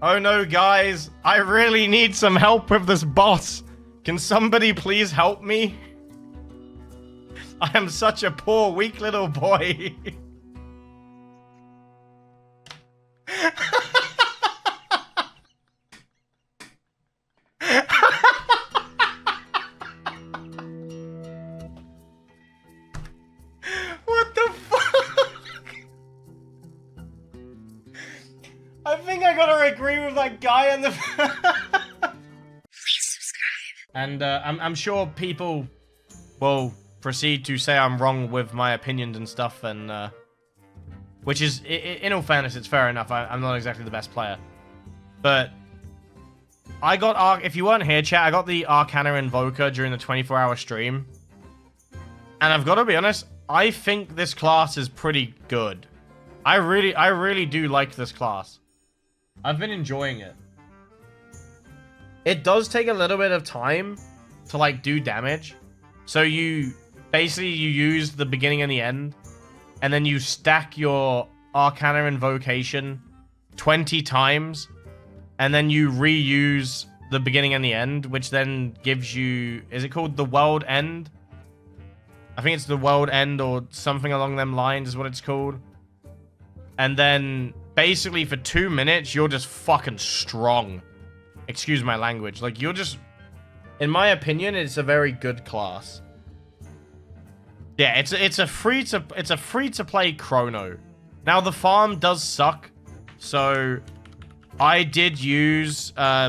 Oh no, guys. I really need some help with this boss. Can somebody please help me? I am such a poor, weak little boy. What the fuck? I think I gotta agree with that guy in the... Please subscribe. And I'm sure people will proceed to say I'm wrong with my opinions and stuff, and which is, in all fairness, it's fair enough. I'm not exactly the best player, but I got if you weren't here, chat, I got the Arcana Invoker during the 24-hour stream, and I've got to be honest, I think this class is pretty good. I really do like this class. I've been enjoying it. It does take a little bit of time to like do damage, so you use the beginning and the end, and then you stack your Arcana Invocation 20 times, and then you reuse the beginning and the end, which then gives you... Is it called the World End? I think it's the World End or something along them lines is what it's called. And then, basically, for 2 minutes, you're just fucking strong. Excuse my language. Like, you're just... In my opinion, it's a very good class. Yeah, it's a free to play chrono. Now the farm does suck, so I did use I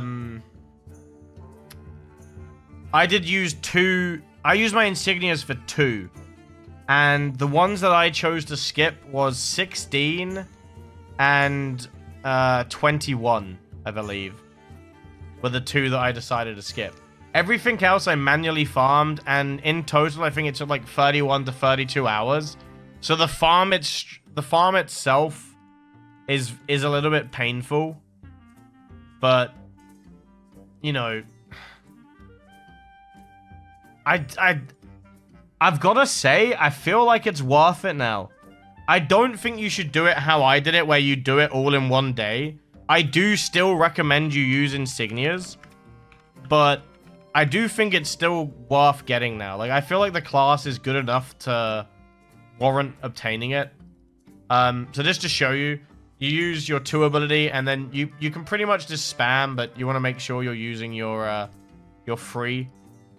used my insignias for 2, and the ones that I chose to skip was 16 and 21, I believe, were the 2 that I decided to skip. Everything else I manually farmed, and in total, I think it took like 31 to 32 hours. So the farm itself is a little bit painful, but you know, I've got to say, I feel like it's worth it now. I don't think you should do it how I did it, where you do it all in one day. I do still recommend you use insignias, but I do think it's still worth getting now. Like, I feel like the class is good enough to warrant obtaining it. So just to show you, you use your 2 ability, and then you can pretty much just spam, but you want to make sure you're using your free.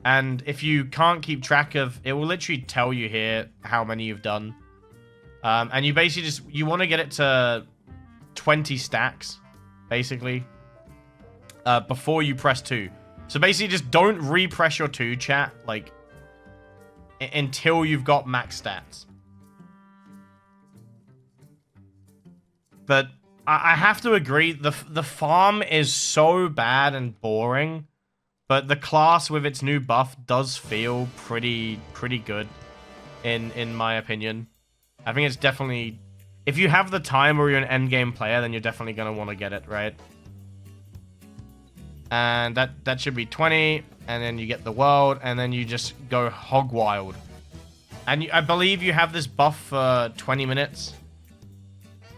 And if you can't keep track of, it will literally tell you here how many you've done. And you basically you want to get it to 20 stacks, basically, before you press 2. So basically, just don't repress your 2, chat, like, until you've got max stats. But I have to agree, the farm is so bad and boring, but the class with its new buff does feel pretty good, in my opinion. I think it's definitely, if you have the time or you're an endgame player, then you're definitely going to want to get it, right? And that should be 20, and then you get the world, and then you just go hog wild. And I believe you have this buff for 20 minutes.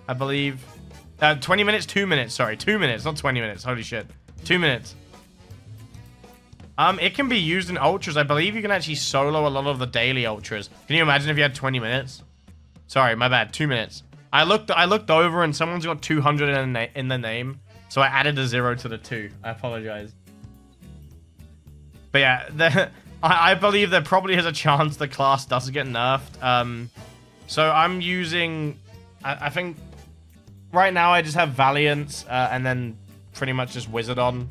I believe. 20 minutes, 2 minutes, sorry. 2 minutes, not 20 minutes. Holy shit. 2 minutes. It can be used in ultras. I believe you can actually solo a lot of the daily ultras. Can you imagine if you had 20 minutes? Sorry, my bad. 2 minutes. I looked over, and someone's got 200 in the name. So I added a 0 to the 2. I apologize. But yeah, I believe there probably is a chance the class does get nerfed. So I'm using... I think... Right now I just have Valiance, and then pretty much just Wizard on.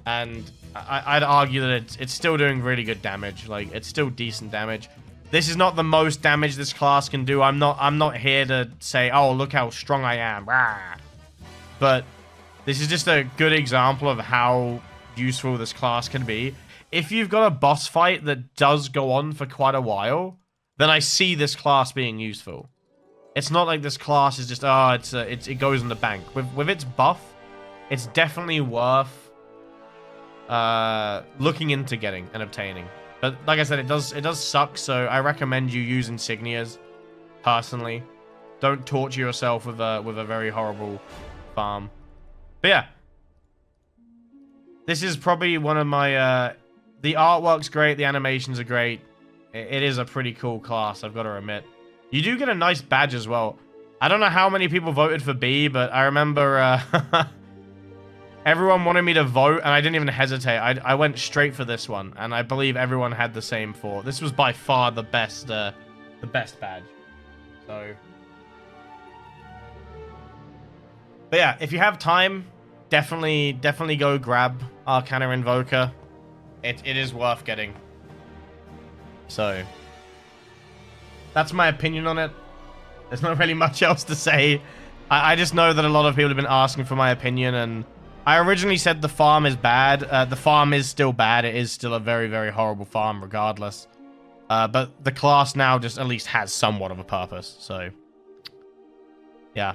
And I'd argue that it's still doing really good damage. Like, it's still decent damage. This is not the most damage this class can do. I'm not here to say, oh, look how strong I am. But... this is just a good example of how useful this class can be. If you've got a boss fight that does go on for quite a while, then I see this class being useful. It's not like this class is just, oh, it goes in the bank. With its buff, it's definitely worth looking into getting and obtaining. But like I said, it does suck, so I recommend you use insignias, personally. Don't torture yourself with a very horrible farm. But yeah, This is probably one of my, the artwork's great, the animations are great. It is a pretty cool class, I've got to admit. You do get a nice badge as well. I don't know how many people voted for B, but I remember, everyone wanted me to vote, and I didn't even hesitate. I went straight for this one, and I believe everyone had the same thought. This was by far the best badge. So, but yeah, if you have time, definitely go grab Arcana Invoker. It is worth getting. So, that's my opinion on it. There's not really much else to say. I just know that a lot of people have been asking for my opinion, and I originally said the farm is bad. The farm is still bad. It is still a very, very horrible farm regardless. But the class now just at least has somewhat of a purpose. So, yeah.